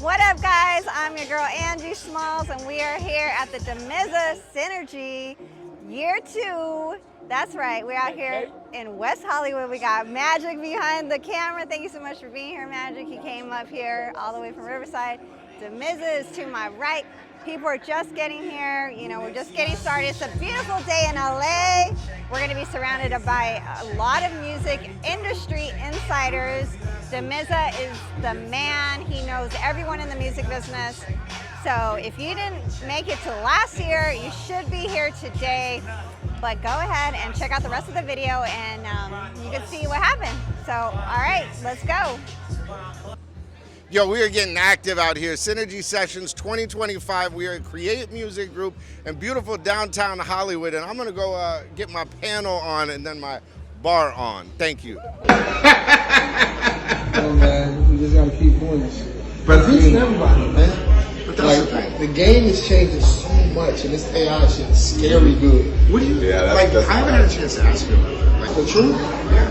What up, guys? I'm your girl Angie Smalls, and we are here at the Damizza SynerG Year 2. That's right, we're out here in West Hollywood. We got Magic behind the camera. Thank you so much for being here, Magic. He came up here all the way from Riverside. Damizza is to my right. People are just getting here. You know, we're just getting started. It's a beautiful day in LA. We're gonna be surrounded by a lot of music industry insiders. Damizza is the man. He knows everyone in the music business. So if you didn't make it to last year, you should be here today. But go ahead and check out the rest of the video and you can see what happened. So, all right, let's go. Yo, we are getting active out here. SynerG Sessions 2025. We are a creative music group in beautiful downtown Hollywood. And I'm going to go get my panel on and then my bar on. Thank you. Oh man, we just gotta keep doing this. But it's everybody, man. But like, the game is changing so much, and this AI shit is scary good. What do you like? I haven't had a chance to ask you about it. Like the truth? Yeah.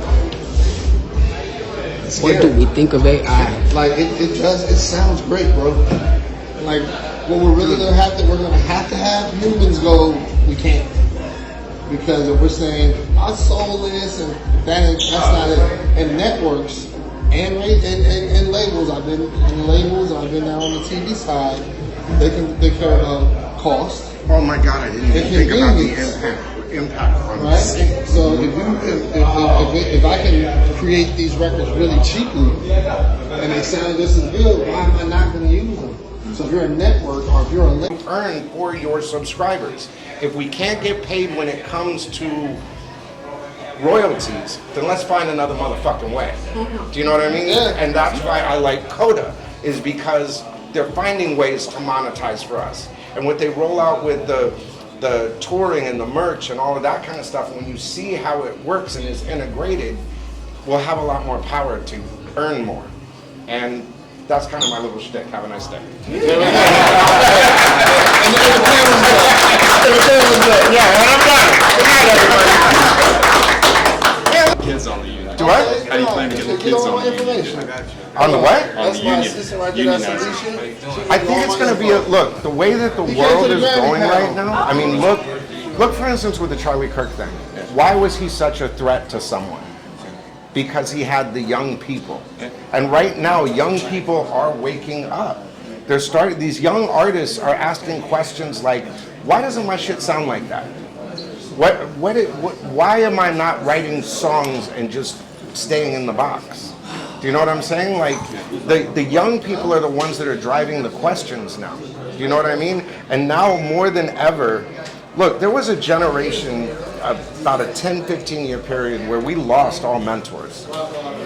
What do we think of AI? Like it sounds great, bro. Like what we're really gonna have to have humans go. We can't, because if we're saying I sold this and that's not it, and networks. And labels. I've been in labels. I've been down on the TV side. They care about cost. Oh my God! I didn't even think about the impact on right. So if I can create these records really cheaply and they sound just as good, why am I not going to use them? So if you're a network or if you're a label, earn for your subscribers. If we can't get paid when it comes to royalties, then let's find another motherfucking way. Do you know what I mean? Yeah. And that's why I like Coda, is because they're finding ways to monetize for us. And what they roll out with the touring and the merch and all of that kind of stuff, when you see how it works and is integrated, we'll have a lot more power to earn more. And that's kind of my little shtick. Have a nice day. Yeah, and I'm done. Good night, everybody. Kids on the union. Do I? How do you plan to get the kids on the union? On the what? that's my assistant right there. That's Alicia. I think it's going to be look, the way that the world is going right now. I mean, look for instance with the Charlie Kirk thing. Why was he such a threat to someone? Because he had the young people. And right now, young people are waking up. These young artists are asking questions like, why doesn't my shit sound like that? Why am I not writing songs and just staying in the box? Do you know what I'm saying? Like, the young people are the ones that are driving the questions now. Do you know what I mean? And now more than ever, look, there was a generation, about a 10, 15-year period where we lost all mentors.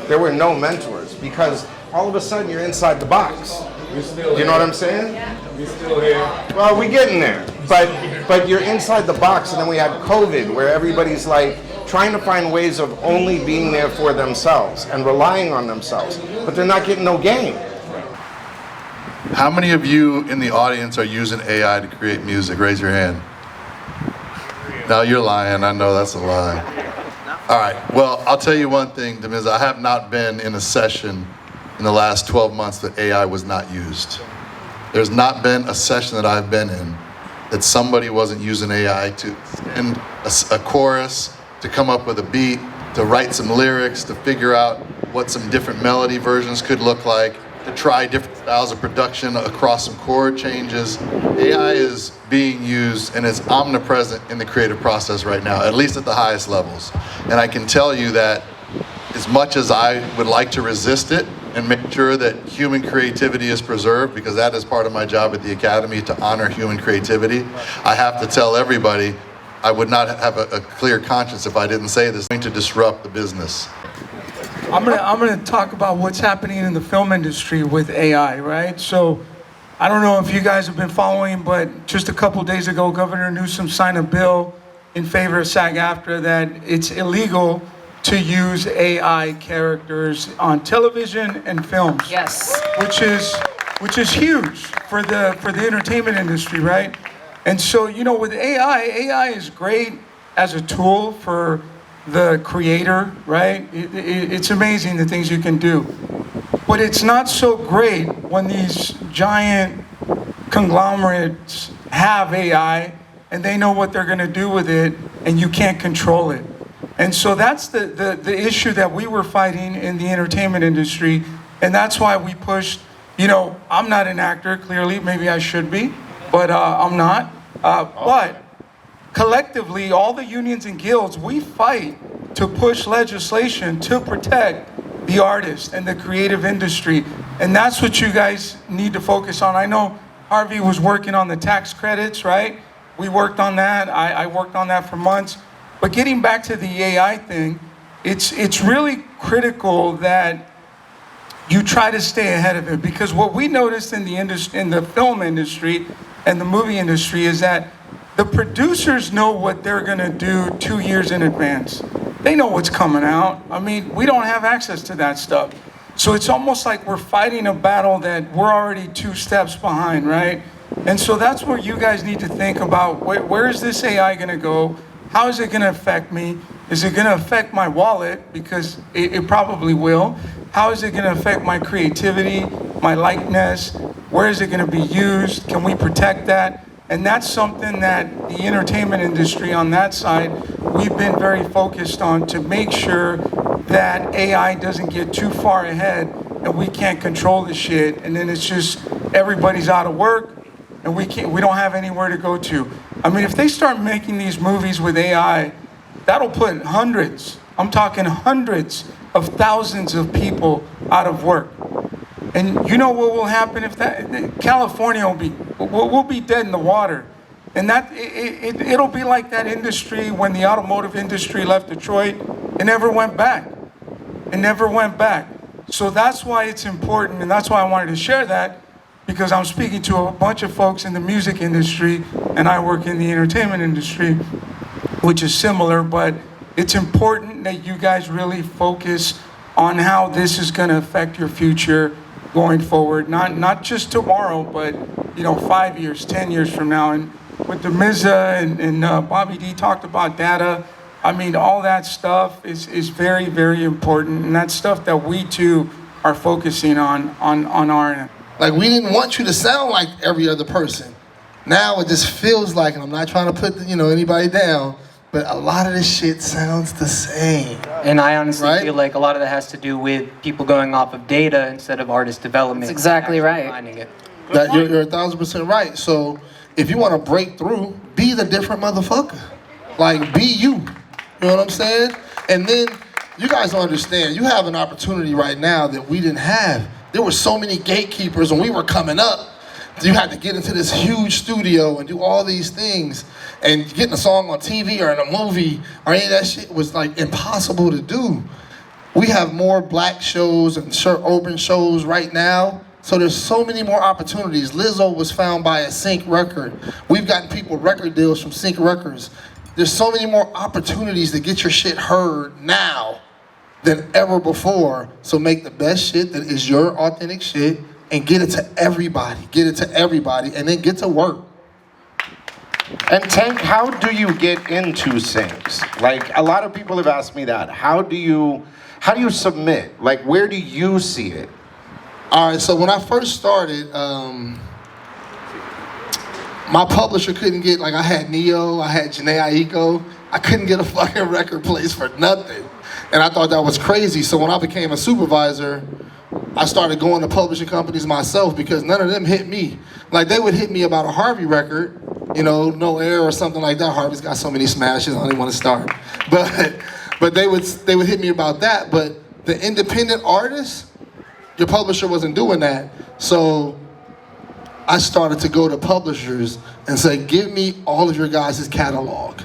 There were no mentors because all of a sudden you're inside the box. You know what I'm saying? We're still here. Well, we're getting there. But you're inside the box, and then we had COVID, where everybody's like trying to find ways of only being there for themselves and relying on themselves, but they're not getting no game. How many of you in the audience are using AI to create music? Raise your hand. No, you're lying. I know that's a lie. All right. Well, I'll tell you one thing, Damizza. I have not been in a session in the last 12 months that AI was not used. There's not been a session that I've been in that somebody wasn't using AI to send a chorus, to come up with a beat, to write some lyrics, to figure out what some different melody versions could look like, to try different styles of production across some chord changes. AI is being used and is omnipresent in the creative process right now, at least at the highest levels. And I can tell you that as much as I would like to resist it and make sure that human creativity is preserved, because that is part of my job at the Academy, to honor human creativity, I have to tell everybody I would not have a clear conscience if I didn't say this. It's going to disrupt the business. I'm gonna talk about what's happening in the film industry with AI, right? So I don't know if you guys have been following, but just a couple days ago, Governor Newsom signed a bill in favor of SAG-AFTRA that it's illegal to use AI characters on television and films. Yes. Which is huge for the entertainment industry, right? And so, you know, with AI is great as a tool for the creator, right? It's amazing the things you can do. But it's not so great when these giant conglomerates have AI and they know what they're going to do with it and you can't control it. And so that's the issue that we were fighting in the entertainment industry. And that's why we pushed, I'm not an actor, clearly, maybe I should be, but I'm not. But collectively, all the unions and guilds, we fight to push legislation to protect the artist and the creative industry. And that's what you guys need to focus on. I know Harvey was working on the tax credits, right? We worked on that. I worked on that for months. But getting back to the AI thing, it's really critical that you try to stay ahead of it, because what we noticed in the film industry and the movie industry is that the producers know what they're going to do 2 years in advance. They know what's coming out. I mean, we don't have access to that stuff. So it's almost like we're fighting a battle that we're already 2 steps behind, right? And so that's where you guys need to think about, where is this AI going to go? How is it going to affect me? Is it going to affect my wallet? Because it probably will. How is it going to affect my creativity, my likeness? Where is it going to be used? Can we protect that? And that's something that the entertainment industry on that side, we've been very focused on to make sure that AI doesn't get too far ahead and we can't control the shit. And then it's just everybody's out of work and we don't have anywhere to go to. I mean, if they start making these movies with AI, that'll put hundreds, I'm talking hundreds of thousands of people out of work. And you know what will happen if that, California we'll be dead in the water. And that, it'll be like that industry when the automotive industry left Detroit. It never went back. It never went back. So that's why it's important, and that's why I wanted to share that, because I'm speaking to a bunch of folks in the music industry, and I work in the entertainment industry, which is similar, but it's important that you guys really focus on how this is going to affect your future going forward, not just tomorrow, but 5 years, 10 years from now. And what Damizza and Bobby D talked about data, I mean, all that stuff is very, very important, and that's stuff that we too are focusing on our end. Like, we didn't want you to sound like every other person. Now it just feels like, and I'm not trying to put anybody down, but a lot of this shit sounds the same. And I honestly feel like a lot of that has to do with people going off of data instead of artist development. That's exactly right. Finding it. That you're 1,000% right. So if you want to break through, be the different motherfucker. Like, be you. You know what I'm saying? And then you guys don't understand. You have an opportunity right now that we didn't have. There were so many gatekeepers when we were coming up. You had to get into this huge studio and do all these things, and getting a song on TV or in a movie or any of that shit was like impossible to do. We have more black shows and urban shows right now, so there's so many more opportunities. Lizzo was found by a Sync record. We've gotten people record deals from Sync Records. There's so many more opportunities to get your shit heard now than ever before. So make the best shit that is your authentic shit and get it to everybody. Get it to everybody, and then get to work. And Tank, how do you get into syncs? Like, a lot of people have asked me that. How do you submit? Like, where do you see it? All right, so when I first started, my publisher couldn't get, like, I had Neo, I had Janae Aiko. I couldn't get a fucking record placed for nothing. And I thought that was crazy. So when I became a supervisor, I started going to publishing companies myself, because none of them hit me. Like, they would hit me about a Harvey record, No Air or something like that. Harvey's got so many smashes, I don't even want to start. But they would hit me about that. But the independent artists, your publisher wasn't doing that. So I started to go to publishers and say, give me all of your guys' catalog.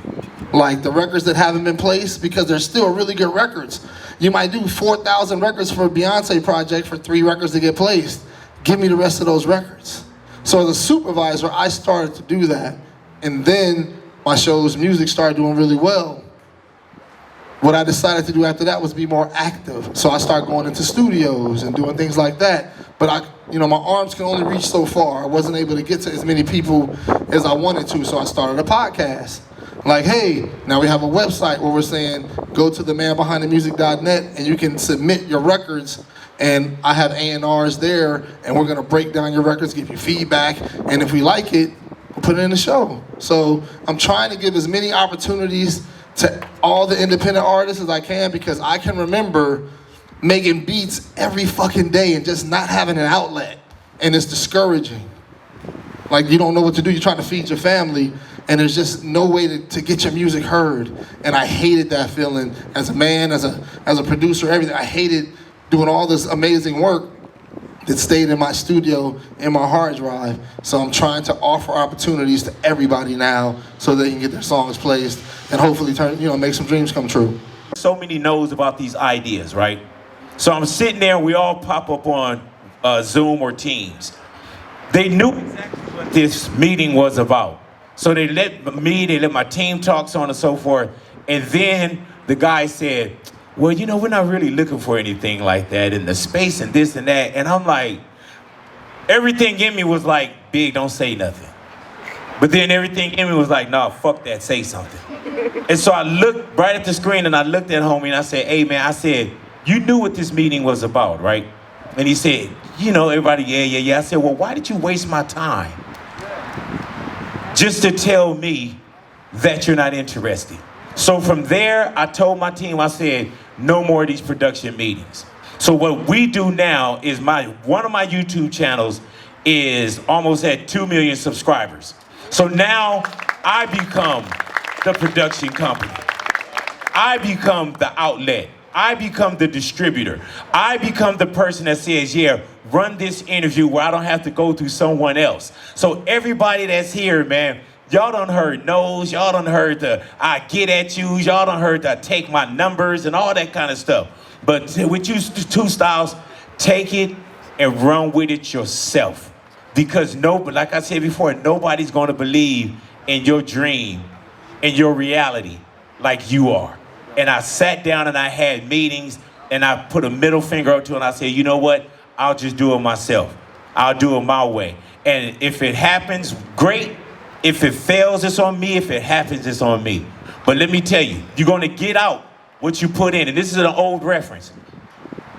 Like the records that haven't been placed, because they're still really good records. You might do 4,000 records for a Beyonce project for 3 records to get placed. Give me the rest of those records. So as a supervisor, I started to do that. And then my show's music started doing really well. What I decided to do after that was be more active. So I started going into studios and doing things like that. But my arms can only reach so far. I wasn't able to get to as many people as I wanted to, so I started a podcast. Like, hey, now we have a website where we're saying, go to themanbehindthemusic.net and you can submit your records and I have A&Rs there, and we're gonna break down your records, give you feedback, and if we like it, we'll put it in the show. So I'm trying to give as many opportunities to all the independent artists as I can, because I can remember making beats every fucking day and just not having an outlet, and it's discouraging. Like, you don't know what to do, you're trying to feed your family, and there's just no way to get your music heard. And I hated that feeling as a man, as a producer, everything. I hated doing all this amazing work that stayed in my studio, in my hard drive. So I'm trying to offer opportunities to everybody now so they can get their songs placed and hopefully make some dreams come true. So many knows about these ideas, right? So I'm sitting there, and we all pop up on Zoom or Teams. They knew exactly what this meeting was about. So they let my team talk, so on and so forth. And then the guy said, well, we're not really looking for anything like that in the space and this and that. And I'm like, everything in me was like, big, don't say nothing. But then everything in me was like, nah, fuck that, say something. And so I looked right at the screen, and I looked at homie, and I said, hey man, I said, you knew what this meeting was about, right? And he said, everybody, yeah. I said, well, why did you waste my time? Just to tell me that you're not interested. So from there, I told my team, I said, no more of these production meetings. So what we do now is one of my YouTube channels is almost at 2 million subscribers. So now I become the production company. I become the outlet. I become the distributor. I become the person that says, yeah, run this interview where I don't have to go through someone else. So everybody that's here, man, y'all done heard no's, y'all done heard the I get at you, y'all done heard the I take my numbers and all that kind of stuff. But with you two styles, take it and run with it yourself. Because like I said before, nobody's gonna believe in your dream, in your reality, like you are. And I sat down and I had meetings, and I put a middle finger up to it, and I said, you know what? I'll just do it myself. I'll do it my way. And if it happens, great. If it fails, it's on me. If it happens, it's on me. But let me tell you, you're gonna get out what you put in. And this is an old reference.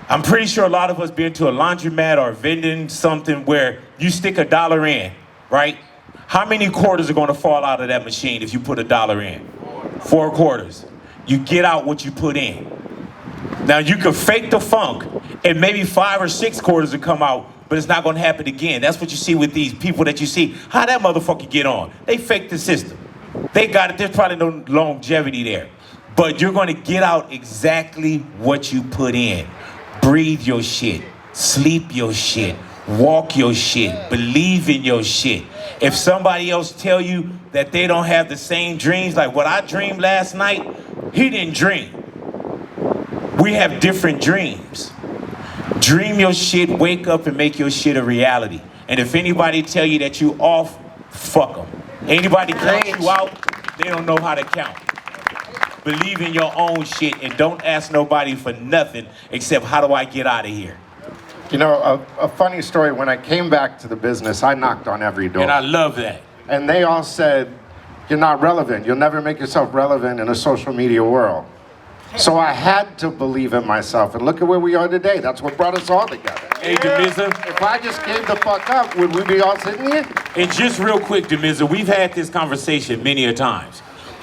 I'm pretty sure a lot of us been to a laundromat or vending something where you stick $1 in, right? How many quarters are gonna fall out of that machine if you put $1 in? 4 quarters. You get out what you put in. Now you can fake the funk, and maybe 5 or 6 quarters will come out, but it's not gonna happen again. That's what you see with these people that you see. How that motherfucker get on? They faked the system. They got it, there's probably no longevity there. But you're gonna get out exactly what you put in. Breathe your shit, sleep your shit, walk your shit, believe in your shit. If somebody else tell you that they don't have the same dreams, like what I dreamed last night, he didn't dream. We have different dreams. Dream your shit, wake up and make your shit a reality. And if anybody tell you that you off, fuck them. Anybody count you out, they don't know how to count. Believe in your own shit and don't ask nobody for nothing except how do I get out of here? A funny story, when I came back to the business, I knocked on every door. And I love that. And they all said, you're not relevant. You'll never make yourself relevant in a social media world. So I had to believe in myself. And look at where we are today. That's what brought us all together. Hey, Damizza. If I just gave the fuck up, would we be all sitting here? And just real quick, Damizza, we've had this conversation many a times.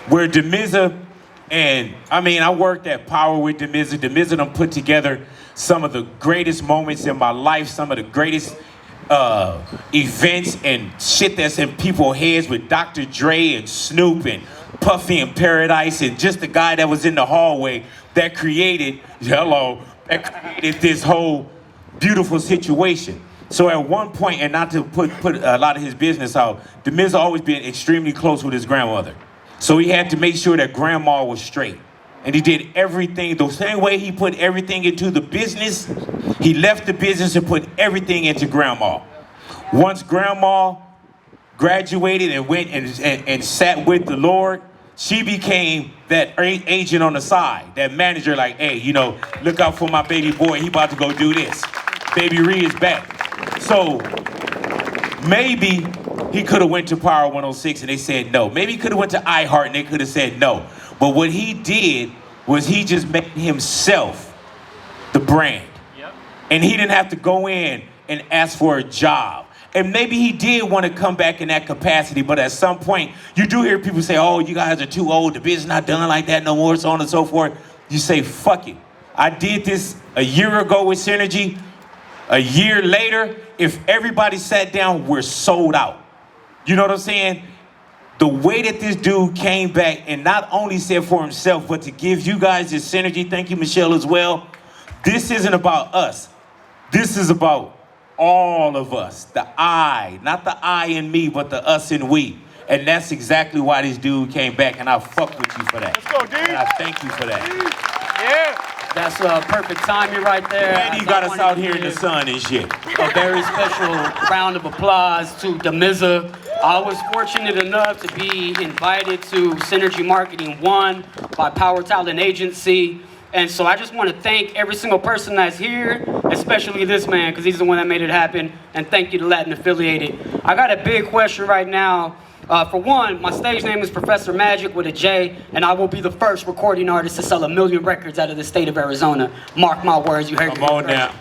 Where Damizza, and I worked at Power with Damizza. Damizza done put together some of the greatest moments in my life, some of the greatest events and shit that's in people's heads with Dr. Dre and Snoop and Puffy in Paradise, and just the guy that was in the hallway that created this whole beautiful situation. So at one point, and not to put a lot of his business out, Damizza always been extremely close with his grandmother. So he had to make sure that grandma was straight. And he did everything, the same way he put everything into the business, he left the business and put everything into grandma. Once grandma graduated and went and sat with the Lord, she became that agent on the side, that manager, like, hey, look out for my baby boy, he about to go do this. Baby Ree is back. So maybe he could have went to Power 106 and they said no. Maybe he could have went to iHeart and they could have said no. But what he did was he just made himself the brand. Yep. and he didn't have to go in and ask for a job. And maybe he did want to come back in that capacity, but at some point, you do hear people say, oh, you guys are too old, the business not done like that no more, so on and so forth. You say, fuck it. I did this a year ago with SynerG. A year later, if everybody sat down, we're sold out. You know what I'm saying? The way that this dude came back and not only said for himself, but to give you guys this SynerG, thank you, Michelle, as well. This isn't about us. This is about all of us. The I, not the I in me, but the us and we. And that's exactly why this dude came back, and I fuck with you for that. Let's go, D. And I thank you for that. Yeah. That's perfect timing right there. And he got us out here in the sun and shit. A very special round of applause to Damizza. I was fortunate enough to be invited to SynerG Marketing 1 by Power Talent Agency. And so I just want to thank every single person that's here, especially this man, because he's the one that made it happen. And thank you to Latin Affiliated. I got a big question right now. For one, my stage name is Professor Magic with a J, and I will be the first recording artist to sell 1 million records out of the state of Arizona. Mark my words, you heard me. Come on now.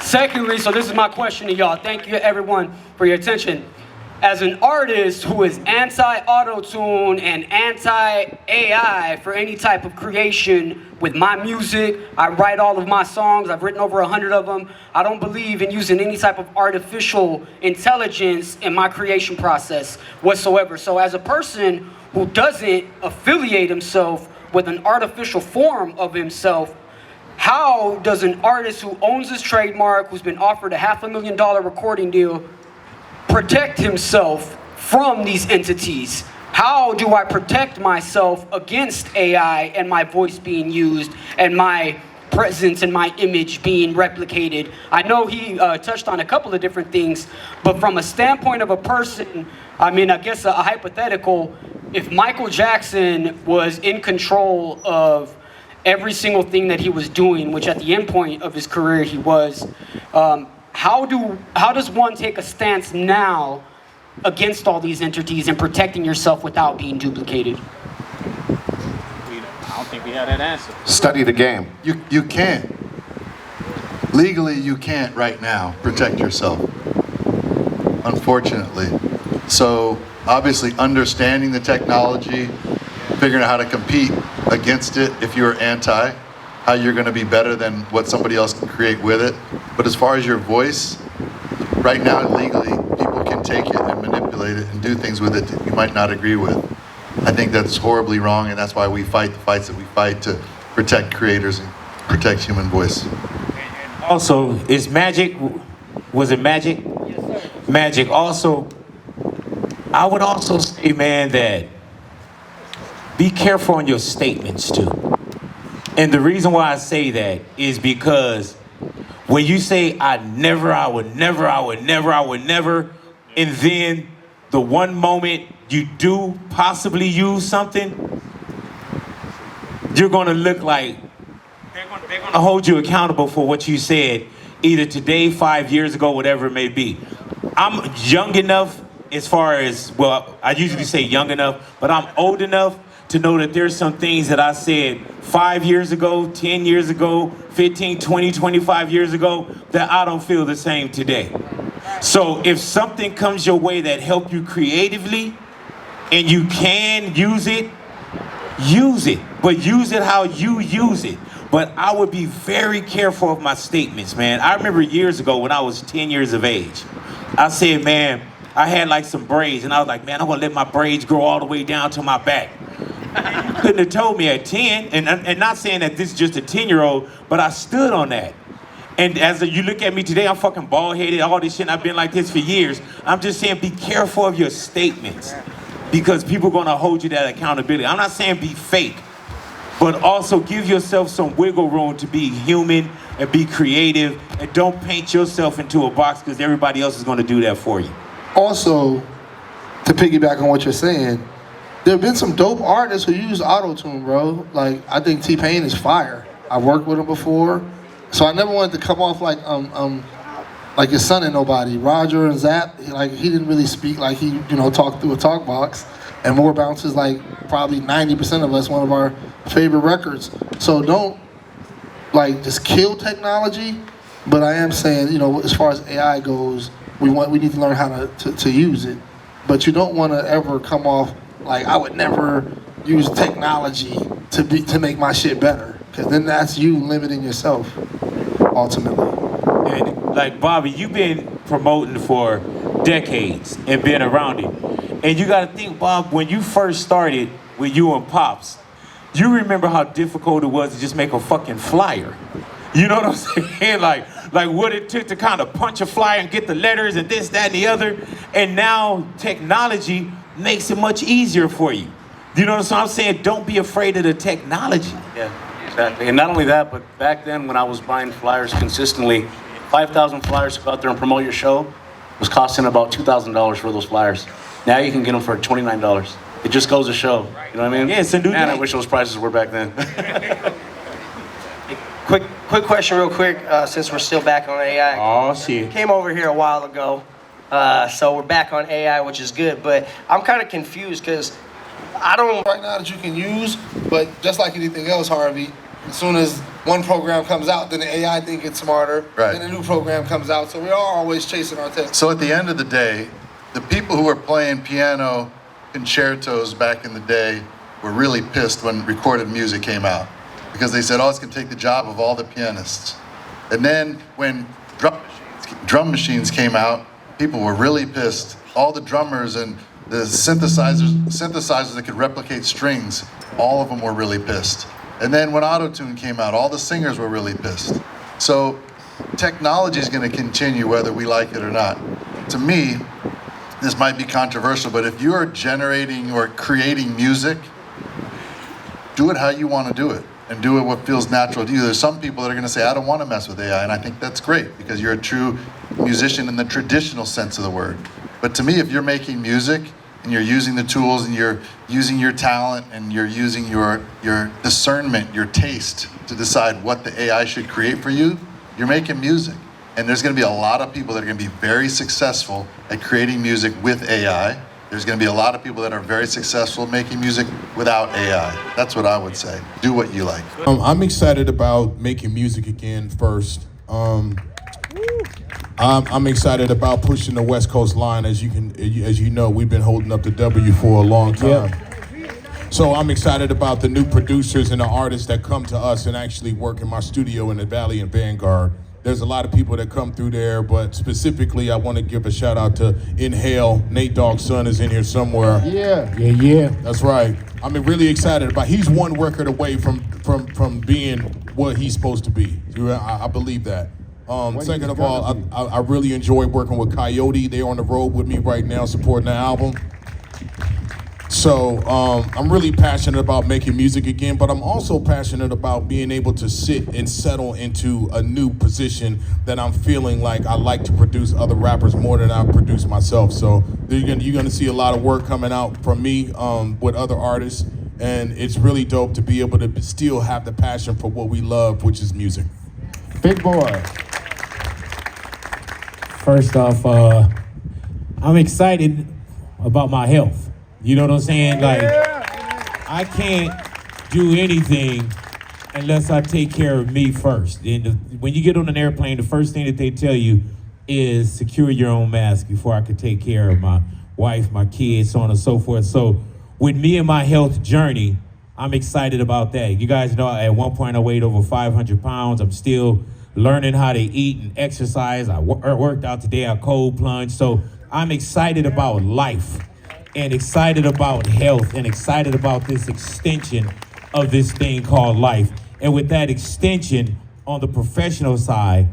Secondly, so this is my question to y'all. Thank you everyone for your attention. As an artist who is anti-auto-tune and anti-AI for any type of creation with my music, I write all of my songs, I've written over 100 of them. I don't believe in using any type of artificial intelligence in my creation process whatsoever. So as a person who doesn't affiliate himself with an artificial form of himself, how does an artist who owns his trademark, who's been offered a $500,000 recording deal, protect himself from these entities? How do I protect myself against AI and my voice being used and my presence and my image being replicated? I know he touched on a couple of different things, but from a standpoint of a person, I mean, I guess a hypothetical, if Michael Jackson was in control of every single thing that he was doing, which at the end point of his career he was, how does one take a stance now against all these entities and protecting yourself without being duplicated? I don't think we have that answer. Study the game. You can't. Legally, you can't right now protect yourself, unfortunately. So obviously understanding the technology, figuring out how to compete against it if you're anti, how you're going to be better than what somebody else can create with it. But as far as your voice, right now legally, people can take it and manipulate it and do things with it that you might not agree with. I think that's horribly wrong, and that's why we fight the fights that we fight to protect creators and protect human voice. Also, is Magic, was it Magic? Yes, sir. Magic. Also, I would also say, man, that be careful on your statements too. And the reason why I say that is because when you say, I would never, and then the one moment you do possibly use something, you're gonna look like they're gonna hold you accountable for what you said, either today, 5 years ago, whatever it may be. I'm young enough as far as, well, I usually say young enough, but I'm old enough to know that there's some things that I said 5 years ago, 10 years ago, 15, 20, 25 years ago, that I don't feel the same today. So if something comes your way that help you creatively, and you can use it, but use it how you use it. But I would be very careful of my statements, man. I remember years ago when I was 10 years of age, I said, man, I had like some braids, and I was like, man, I'm gonna let my braids grow all the way down to my back. You couldn't have told me at 10, and not saying that this is just a 10-year-old, but I stood on that. And as you look at me today, I'm fucking bald-headed, all this shit, and I've been like this for years. I'm just saying be careful of your statements, because people are gonna hold you that accountability. I'm not saying be fake, but also give yourself some wiggle room to be human and be creative, and don't paint yourself into a box because everybody else is gonna do that for you. Also, to piggyback on what you're saying, there have been some dope artists who use auto-tune, bro. Like, I think T-Pain is fire. I've worked with him before. So I never wanted to come off like his son and nobody. Roger and Zap, like, he didn't really speak like he, talked through a talk box. And More Bounce is like probably 90% of us, one of our favorite records. So don't, like, just kill technology. But I am saying, as far as AI goes, we need to learn how to use it. But you don't want to ever come off like, I would never use technology to make my shit better, because then that's you limiting yourself ultimately. And like Bobby, you've been promoting for decades and been around it. And you got to think, Bob, when you first started with you and Pops, you remember how difficult it was to just make a fucking flyer. You know what I'm saying? Like what it took to kind of punch a flyer and get the letters and this, that, and the other. And now technology makes it much easier for you. You know what I'm saying? Don't be afraid of the technology. Yeah, exactly. And not only that, but back then when I was buying flyers consistently, 5,000 flyers to go out there and promote your show was costing about $2,000 for those flyers. Now you can get them for $29. It just goes to show. You know what I mean? Yeah, it's a new Man, day. I wish those prices were back then. Quick question real quick, since we're still back on AI. Oh, shit. Came over here a while ago, so we're back on AI, which is good, but I'm kind of confused because I don't... Right now that you can use, but just like anything else, Harvey, as soon as one program comes out, then the AI thing gets smarter, Right. then a new program comes out, so we're all always chasing our tech. So at the end of the day, the people who were playing piano concertos back in the day were really pissed when recorded music came out, because they said, oh, it's going to take the job of all the pianists. And then when drum machines came out, people were really pissed. All the drummers and the synthesizers that could replicate strings, all of them were really pissed. And then when auto-tune came out, all the singers were really pissed. So technology is going to continue whether we like it or not. To me, this might be controversial, but if you are generating or creating music, do it how you want to do it, and do it what feels natural to you. There's some people that are going to say, I don't want to mess with AI, and I think that's great, because you're a true musician in the traditional sense of the word. But to me, if you're making music, and you're using the tools, and you're using your talent, and you're using your discernment, your taste, to decide what the AI should create for you, you're making music. And there's going to be a lot of people that are going to be very successful at creating music with AI. There's going to be a lot of people that are very successful making music without AI. That's what I would say. Do what you like. I'm excited about making music again first. I'm excited about pushing the West Coast line. As you know, we've been holding up the W for a long time. So I'm excited about the new producers and the artists that come to us and actually work in my studio in the Valley and Vanguard. There's a lot of people that come through there, but specifically I want to give a shout out to Inhale. Nate Dogg's son is in here somewhere. Yeah. That's right. I'm really excited about. He's one record away from being what he's supposed to be. I believe that. Second of all, I really enjoy working with Coyote. They're on the road with me right now supporting the album. So I'm really passionate about making music again, but I'm also passionate about being able to sit and settle into a new position that I'm feeling like I like to produce other rappers more than I produce myself. So you're gonna see a lot of work coming out from me with other artists, and it's really dope to be able to still have the passion for what we love, which is music. Big boy. First off, I'm excited about my health. You know what I'm saying? Like, I can't do anything unless I take care of me first. And when you get on an airplane, the first thing that they tell you is secure your own mask before I could take care of my wife, my kids, so on and so forth. So with me and my health journey, I'm excited about that. You guys know at one point I weighed over 500 pounds. I'm still learning how to eat and exercise. I worked out today, I cold plunged. So I'm excited about life, and excited about health, and excited about this extension of this thing called life. And with that extension on the professional side,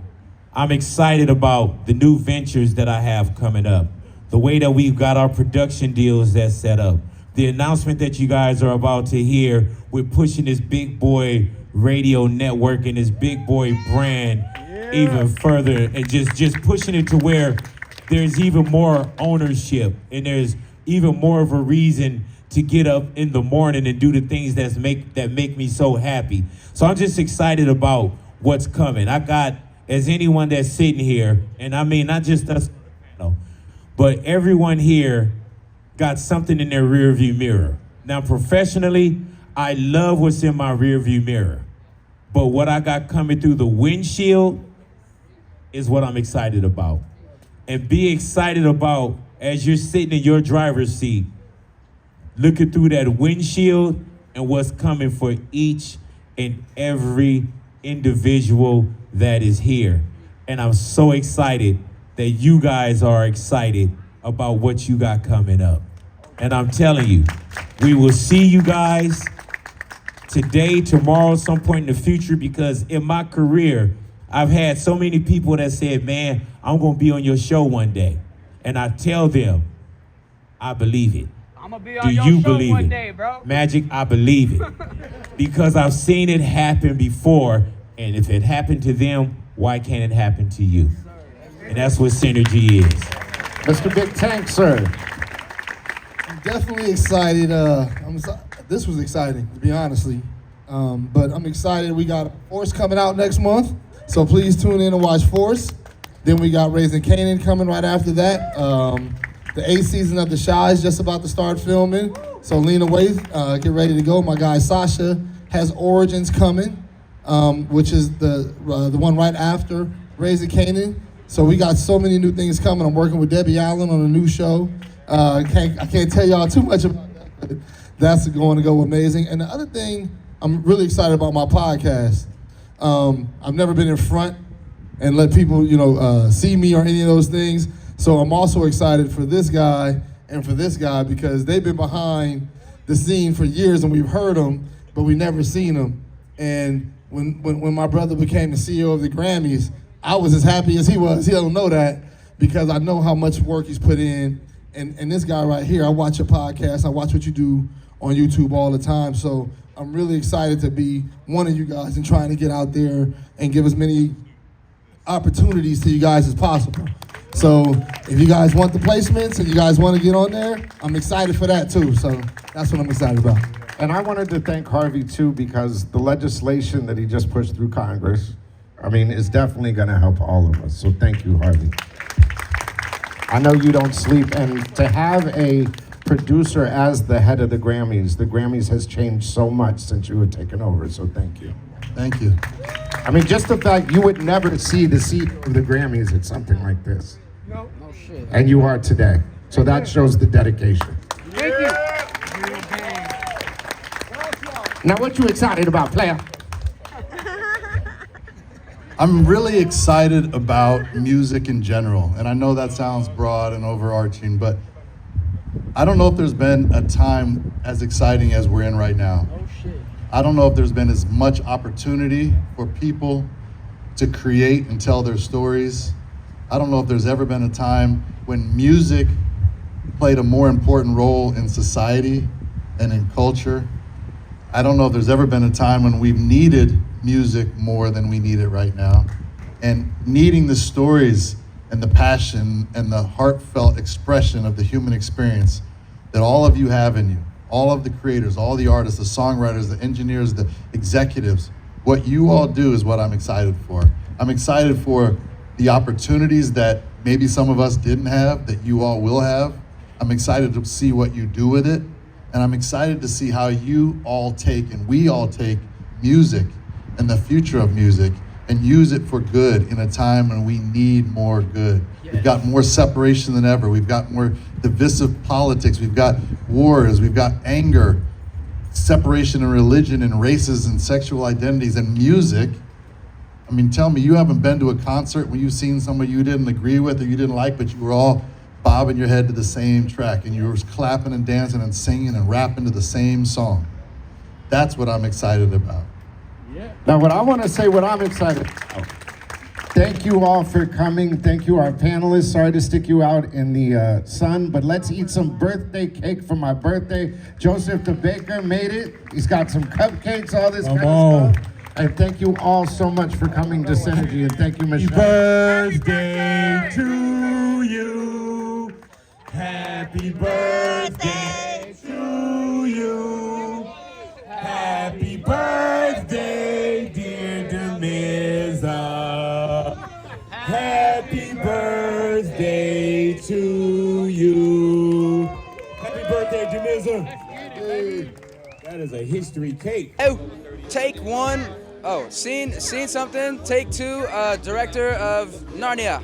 I'm excited about the new ventures that I have coming up. The way that we've got our production deals that's set up. The announcement that you guys are about to hear, we're pushing this big boy radio network and this big boy brand even further, and just pushing it to where there's even more ownership, and there's even more of a reason to get up in the morning and do the things that make me so happy. So I'm just excited about what's coming. I got, as anyone that's sitting here, and I mean not just us, but everyone here got something in their rearview mirror. Now professionally, I love what's in my rearview mirror, but what I got coming through the windshield, is what I'm excited about. And be excited about, as you're sitting in your driver's seat, looking through that windshield and what's coming for each and every individual that is here. And I'm so excited that you guys are excited about what you got coming up. And I'm telling you, we will see you guys today, tomorrow, some point in the future, because in my career, I've had so many people that said, man, I'm gonna be on your show one day. And I tell them, I believe it. I'm gonna be Do on your you show believe one it? day, bro. Magic, I believe it. Because I've seen it happen before, and if it happened to them, why can't it happen to you? And that's what SynerG is. Mr. Big Tank, sir. I'm definitely excited. This was exciting, to be honestly. But I'm excited. We got Force coming out next month, so please tune in and watch Force. Then we got Raising Kanan coming right after that. The 8th season of The Chi is just about to start filming, so lean away, get ready to go. My guy Sasha has Origins coming, which is the one right after Raising Kanan. So we got so many new things coming. I'm working with Debbie Allen on a new show. I can't tell y'all too much about that, but that's going to go amazing. And the other thing, I'm really excited about my podcast. I've never been in front and let people, see me or any of those things. So I'm also excited for this guy and for this guy because they've been behind the scene for years and we've heard them, but we've never seen them. And when my brother became the CEO of the Grammys, I was as happy as he was. He don't know that because I know how much work he's put in. And this guy right here, I watch your podcast. I watch what you do on YouTube all the time. So I'm really excited to be one of you guys and trying to get out there and give as many opportunities to you guys as possible. So if you guys want the placements and you guys want to get on there, I'm excited for that too. So that's what I'm excited about. And I wanted to thank Harvey too, because the legislation that he just pushed through Congress, is definitely going to help all of us. So thank you, Harvey. I know you don't sleep, and to have a producer as the head of the Grammys has changed so much since you were taken over, so thank you. Thank you. Just the fact you would never see the seat of the Grammys at something like this. No shit. And you are today. So that shows the dedication. Thank you. Now what you excited about, player? I'm really excited about music in general, and I know that sounds broad and overarching, but I don't know if there's been a time as exciting as we're in right now. I don't know if there's been as much opportunity for people to create and tell their stories. I don't know if there's ever been a time when music played a more important role in society and in culture. I don't know if there's ever been a time when we've needed music more than we need it right now. And needing the stories and the passion and the heartfelt expression of the human experience that all of you have in you, all of the creators, all the artists, the songwriters, the engineers, the executives, what you all do is what I'm excited for. I'm excited for the opportunities that maybe some of us didn't have, that you all will have. I'm excited to see what you do with it. And I'm excited to see how you all take and we all take music and the future of music and use it for good in a time when we need more good. We've got more separation than ever. We've got more divisive politics. We've got wars. We've got anger, separation in religion and races and sexual identities and music. Tell me, you haven't been to a concert where you've seen somebody you didn't agree with or you didn't like, but you were all bobbing your head to the same track and you were clapping and dancing and singing and rapping to the same song. That's what I'm excited about. Now what I want to say, what I'm excited about. Thank you all for coming. Thank you, our panelists. Sorry to stick you out in the sun, but let's eat some birthday cake for my birthday. Joseph the baker made it. He's got some cupcakes, all this kind of stuff. And thank you all so much for coming to SynerG, and thank you, Michelle. Happy birthday to you. Happy birthday to you. Happy birthday, dear Damizza. Happy birthday to you. Happy birthday, Damizza. That is a history cake. Oh, take one. Oh, scene something. Take 2. Director of Narnia.